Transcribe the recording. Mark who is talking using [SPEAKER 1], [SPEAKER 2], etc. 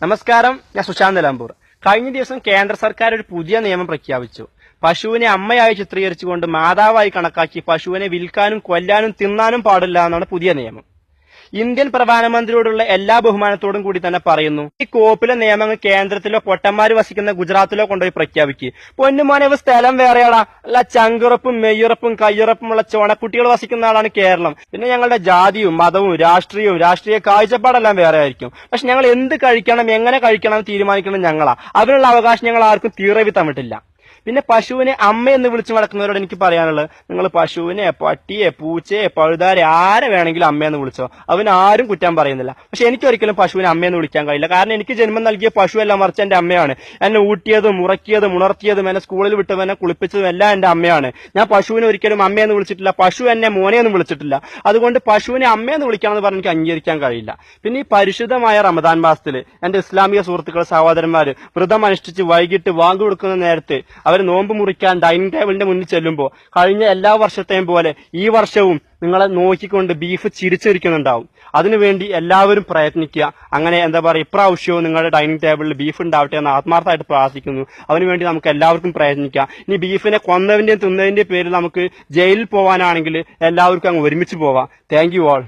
[SPEAKER 1] നമസ്കാരം, ഞാൻ സുശാന്ത് നിലമ്പൂർ. കഴിഞ്ഞ ദിവസം കേന്ദ്ര സർക്കാർ ഒരു പുതിയ നിയമം പ്രഖ്യാപിച്ചു. പശുവിനെ അമ്മയായി ചിത്രീകരിച്ചുകൊണ്ട് മാതാവായി കണക്കാക്കി പശുവിനെ വിൽക്കാനും കൊല്ലാനും തിന്നാനും പാടില്ല എന്നാണ് പുതിയ നിയമം. ഇന്ത്യൻ പ്രധാനമന്ത്രിയോടുള്ള എല്ലാ ബഹുമാനത്തോടും കൂടി തന്നെ പറയുന്നു, ഈ കോപ്പിലെ നിയമങ്ങൾ കേന്ദ്രത്തിലോ പൊട്ടന്മാര് വസിക്കുന്ന ഗുജറാത്തിലോ കൊണ്ടുപോയി പ്രഖ്യാപിക്കുക. പൊന്നുമോനെ സ്ഥലം വേറെയാടാ, അല്ല ചങ്കുറപ്പും മെയ്യുറപ്പും കയ്യുറപ്പുമുള്ള ചോണക്കുട്ടികൾ വസിക്കുന്ന ആളാണ് കേരളം. പിന്നെ ഞങ്ങളുടെ ജാതിയും മതവും രാഷ്ട്രീയ കാഴ്ചപ്പാടെല്ലാം വേറെ ആയിരിക്കും. പക്ഷെ ഞങ്ങൾ എന്ത് കഴിക്കണം, എങ്ങനെ കഴിക്കണം എന്ന് തീരുമാനിക്കണം ഞങ്ങളാ. അതിനുള്ള അവകാശം ഞങ്ങൾ ആർക്കും തീറവി തന്നിട്ടില്ല. പിന്നെ പശുവിനെ അമ്മ എന്ന് വിളിച്ചു നടക്കുന്നവരോട് എനിക്ക് പറയാനുള്ളത്, നിങ്ങൾ പശുവിനെ പട്ടിയെ പൂച്ചയെ പഴുതാരെ ആരെ വേണമെങ്കിലും അമ്മയെന്ന് വിളിച്ചോ, അവനാരും കുറ്റം പറയുന്നില്ല. പക്ഷെ എനിക്കൊരിക്കലും പശുവിനെ അമ്മയെന്ന് വിളിക്കാൻ കഴിയില്ല. കാരണം എനിക്ക് ജന്മം നൽകിയ പശു എല്ലാം മറിച്ച് എന്റെ അമ്മയാണ്. എന്നെ ഊട്ടിയതും ഉറക്കിയതും ഉണർത്തിയതും എന്നെ സ്കൂളിൽ വിട്ടതും എന്നെ കുളിപ്പിച്ചതും എല്ലാം എന്റെ അമ്മയാണ്. ഞാൻ പശുവിനെ ഒരിക്കലും അമ്മയെന്ന് വിളിച്ചിട്ടില്ല, പശു എന്നെ മോനെയൊന്നും വിളിച്ചിട്ടില്ല. അതുകൊണ്ട് പശുവിനെ അമ്മയെന്ന് വിളിക്കാമെന്ന് പറഞ്ഞ് എനിക്ക് അംഗീകരിക്കാൻ കഴിയില്ല. പിന്നെ ഈ പരിശുദ്ധമായ റമദാൻ മാസത്തിൽ എന്റെ ഇസ്ലാമിക സുഹൃത്തുക്കൾ സഹോദരന്മാര് വ്രതം അനുഷ്ഠിച്ച് വൈകിട്ട് വാങ്ങു കൊടുക്കുന്ന നേരത്ത് അവർ നോമ്പ് മുറിക്കാൻ ഡൈനിങ് ടേബിളിന്റെ മുന്നിൽ ചെല്ലുമ്പോൾ കഴിഞ്ഞ എല്ലാ വർഷത്തെയും പോലെ ഈ വർഷവും നിങ്ങളെ നോക്കിക്കൊണ്ട് ബീഫ് ചിരിച്ചിരിക്കുന്നുണ്ടാവും. അതിനുവേണ്ടി എല്ലാവരും പ്രയത്നിക്കുക. അങ്ങനെ ഇപ്രാവശ്യവും നിങ്ങളുടെ ഡൈനിങ് ടേബിളിൽ ബീഫ് ഉണ്ടാവട്ടെ എന്ന് ആത്മാർത്ഥമായിട്ട് പ്രാർത്ഥിക്കുന്നു. അതിനുവേണ്ടി നമുക്ക് എല്ലാവർക്കും പ്രയത്നിക്കാം. ഇനി ബീഫിനെ കൊന്നതിന്റെയും തിന്നതിന്റെയും പേരിൽ നമുക്ക് ജയിലിൽ പോകാനാണെങ്കിൽ എല്ലാവർക്കും അങ്ങ് ഒരുമിച്ച് പോവാം. Thank you all.